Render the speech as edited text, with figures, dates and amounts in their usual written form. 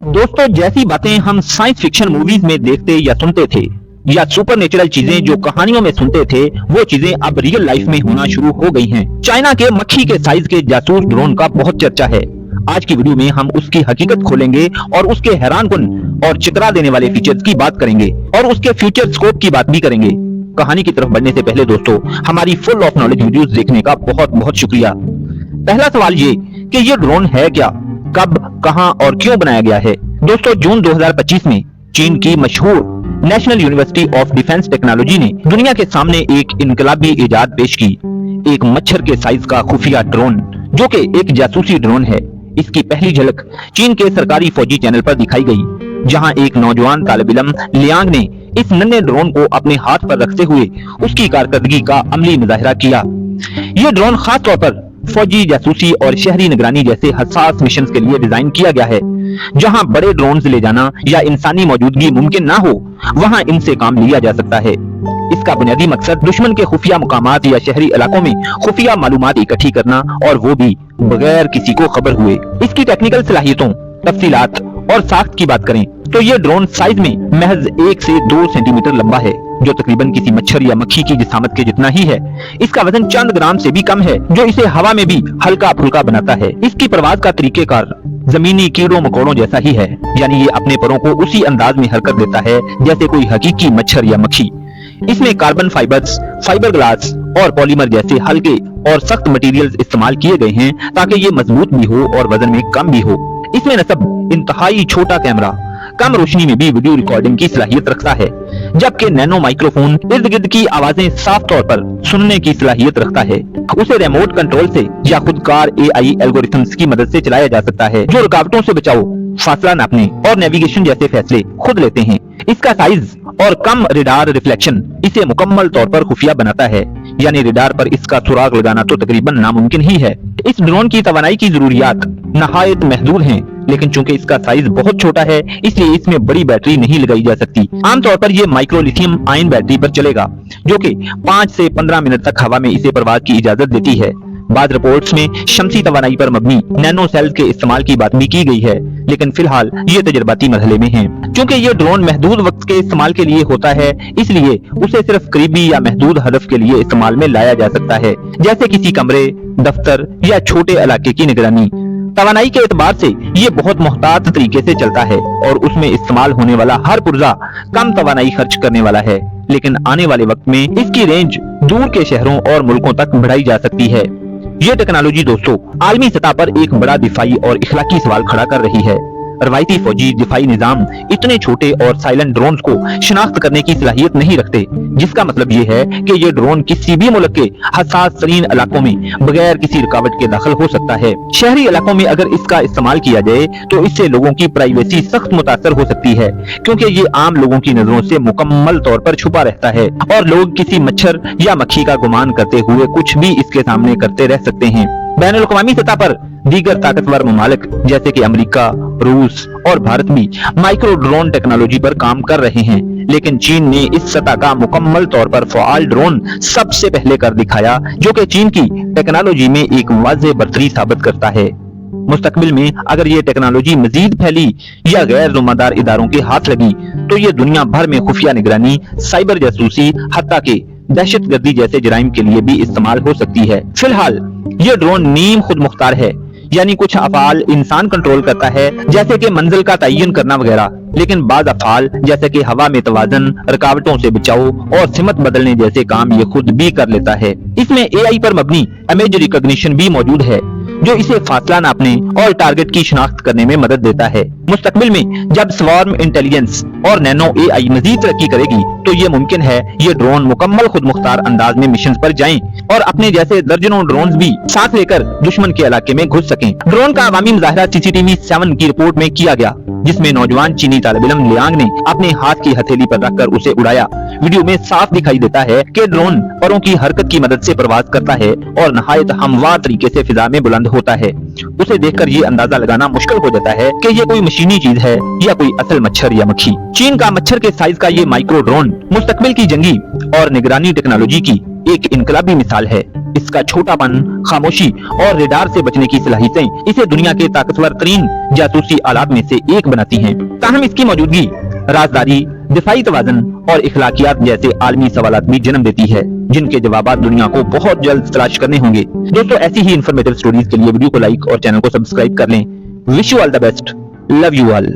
दोस्तों, जैसी बातें हम साइंस फिक्शन मूवीज में देखते या सुनते थे या सुपर नेचुरल चीजें जो कहानियों में सुनते थे, वो चीजें अब रियल लाइफ में होना शुरू हो गई हैं। चाइना के मक्खी के साइज के जासूस ड्रोन का बहुत चर्चा है। आज की वीडियो में हम उसकी हकीकत खोलेंगे और उसके हैरानकुन और चिकरा देने वाले फीचर्स की बात करेंगे और उसके फ्यूचर स्कोप की बात भी करेंगे। कहानी की तरफ बढ़ने से पहले दोस्तों, हमारी फुल ऑफ नॉलेज वीडियोस देखने का बहुत बहुत शुक्रिया। पहला सवाल ये कि ये ड्रोन है क्या, कब, कहां और क्यों बनाया गया है। दोस्तों, जून 2025 में चीन की मशहूर national university of defence technology ने दुनिया के सामने एक इनकलाबी इजाद पेश की, एक मच्छर के साइज का खुफिया ड्रोन जो कि एक जासूसी ड्रोन है। इसकी पहली झलक चीन के सरकारी फौजी चैनल पर दिखाई गई, जहां एक नौजवान तालिब इल्म लियांग ने इस नन्हे ड्रोन को अपने हाथ पर रखते हुए उसकी कारकर्दगी का अमली मुजाहिरा किया। ये ड्रोन खास तौर पर फौजी, जासूसी और शहरी निगरानी जैसे हसास मिशन के लिए डिजाइन किया गया है। जहां बड़े ड्रोन्स ले जाना या इंसानी मौजूदगी मुमकिन ना हो, वहां इनसे काम लिया जा सकता है। इसका बुनियादी मकसद दुश्मन के खुफिया मुकामात या शहरी इलाकों में खुफिया मालूमात इकट्ठी करना, और वो भी बगैर किसी को खबर हुए। इसकी टेक्निकल सलाहियतों, तफसीलात और साख्त की बात करें तो ये ड्रोन साइज में महज 1 से 2 सेंटीमीटर लंबा है, जो तकरीबन किसी मच्छर या मक्खी की जिसामत के जितना ही है। इसका वजन चंद ग्राम से भी कम है, जो इसे हवा में भी हल्का फुल्का बनाता है। इसकी परवाज का तरीकेकार जमीनी कीड़ों मकोड़ों जैसा ही है, यानी ये अपने परों को उसी अंदाज में हरकत देता है जैसे कोई हकीकी मच्छर या मक्खी। इसमें कार्बन फाइबर्स, फाइबर ग्लास और पॉलीमर जैसे हल्के और सख्त मटेरियल्स इस्तेमाल किए गए हैं ताकि ये मजबूत भी हो और वजन में कम भी हो। इसमें नस्ब इंतहाई छोटा कैमरा कम रोशनी में भी वीडियो रिकॉर्डिंग की सलाहियत रखता है, जबकि नैनो माइक्रोफोन इर्द गिर्द की आवाजें साफ तौर पर सुनने की सलाहियत रखता है। उसे रिमोट कंट्रोल से या खुदकार AI एल्गोरिथम्स की मदद से चलाया जा सकता है, जो रुकावटों से बचाव, फासला नापने और नेविगेशन जैसे फैसले खुद लेते हैं। इसका साइज और कम रिडार रिफ्लेक्शन इसे मुकम्मल तौर पर खुफिया बनाता है, यानी रिडार पर इसका सुराग लगाना तो तकरीबन नामुमकिन ही है। इस ड्रोन की तवानाई की जरूरियात नहायत महदूद हैं, लेकिन चूंकि इसका साइज बहुत छोटा है, इसलिए इसमें बड़ी बैटरी नहीं लगाई जा सकती। आमतौर पर यह माइक्रो लिथियम आयन बैटरी पर चलेगा, जो कि 5 से 15 मिनट तक हवा में इसे परवाज की इजाजत देती है। बाद रिपोर्ट्स में शमसी तवानाई पर मबनी नैनो सेल्स के इस्तेमाल की बात भी की गई है, लेकिन फिलहाल ये तजर्बाती मरहले में है। क्योंकि ये ड्रोन महदूद वक्त के इस्तेमाल के लिए होता है, इसलिए उसे सिर्फ करीबी या महदूद हदफ के लिए इस्तेमाल में लाया जा सकता है, जैसे किसी कमरे, दफ्तर या छोटे इलाके की निगरानी। तवानाई के एतबार से ये बहुत मोहतात तरीके से चलता है और उसमें इस्तेमाल होने वाला हर पुर्जा कम तवानाई खर्च करने वाला है, लेकिन आने वाले वक्त में इसकी रेंज दूर के शहरों और मुल्कों तक बढ़ाई जा सकती है। ये टेक्नोलॉजी दोस्तों आलमी सतह पर एक बड़ा दिफाई और इखलाकी सवाल खड़ा कर रही है। रवायती फौजी दिफाई निजाम इतने छोटे और साइलेंट ड्रोन्स को शिनाख्त करने की सलाहियत नहीं रखते, जिसका मतलब ये है कि ये ड्रोन किसी भी मुल्क के हसास तरीन इलाकों में बगैर किसी रुकावट के दाखिल हो सकता है। शहरी इलाकों में अगर इसका इस्तेमाल किया जाए तो इससे लोगों की प्राइवेसी सख्त मुतासर हो सकती है, क्योंकि ये आम लोगों की नजरों से मुकम्मल तौर पर छुपा रहता है और लोग किसी मच्छर या मक्खी का गुमान करते हुए कुछ भी इसके सामने करते रह सकते हैं। बैनुल अक़वामी सतह पर दीगर ताकतवर ममालिक जैसे कि अमेरिका, रूस और भारत भी माइक्रो ड्रोन टेक्नोलॉजी पर काम कर रहे हैं, लेकिन चीन ने इस सतह का मुकम्मल तौर पर फ़आल ड्रोन सबसे पहले कर दिखाया, जो कि चीन की टेक्नोलॉजी में एक वाज़ेह बरतरी साबित करता है। मुस्तकबिल में अगर ये टेक्नोलॉजी मजीद फैली या गैर ज़िम्मेदार इदारों के हाथ लगी तो ये दुनिया भर में खुफिया निगरानी, साइबर जासूसी, हत्ता के दहशतगर्दी जैसे जराइम के लिए भी इस्तेमाल हो सकती है। फिलहाल ये ड्रोन नीम खुद मुख्तार है, यानी कुछ अफाल इंसान कंट्रोल करता है, जैसे कि मंजिल का तयन करना वगैरह, लेकिन बाज़ अफाल जैसे कि हवा में तवाज़न, रुकावटों से बचाव और सिमत बदलने जैसे काम ये खुद भी कर लेता है। इसमें AI पर मबनी इमेज रिकॉग्निशन भी मौजूद है, जो इसे फासला नापने और टारगेट की शिनाख्त करने में मदद देता है। मुस्तकबिल में जब स्वार्म इंटेलिजेंस और नैनो AI मजीद तरक्की करेगी तो ये मुमकिन है ये ड्रोन मुकम्मल खुद मुख्तार अंदाज में मिशन पर जाएं और अपने जैसे दर्जनों ड्रोन्स भी साथ लेकर दुश्मन के इलाके में घुस सकें। ड्रोन का अवामी मुजाहिरा CCTV 7 की रिपोर्ट में किया गया, जिसमें नौजवान चीनी तालिब इल्म लियांग ने अपने हाथ की हथेली पर रखकर उसे उड़ाया। वीडियो में साफ दिखाई देता है कि ड्रोन परों की हरकत की मदद से परवाज करता है और नहायत हमवार तरीके से फिजा में बुलंद होता है। उसे देखकर ये अंदाजा लगाना मुश्किल हो जाता है कि ये कोई मशीनी चीज है या कोई असल मच्छर या मक्खी। चीन का मच्छर के साइज का ये माइक्रो ड्रोन मुस्तकबिल की जंगी और निगरानी टेक्नोलॉजी की एक इनकलाबी मिसाल है। इसका छोटापन, खामोशी और रेडार से बचने की सलाहियतें इसे दुनिया के ताकतवर तरीन जासूसी आलात में से एक बनाती हैं। ताहम इसकी मौजूदगी राजदारी, दिफाई तवाज़ुन और इखलाकियात जैसे आलमी सवालात भी जन्म देती है, जिनके जवाबात दुनिया को बहुत जल्द तलाश करने होंगे। दोस्तों, ऐसी ही इंफॉर्मेटिव स्टोरीज के लिए वीडियो को लाइक और चैनल को सब्सक्राइब कर लें। Wish you all the best. Love you all.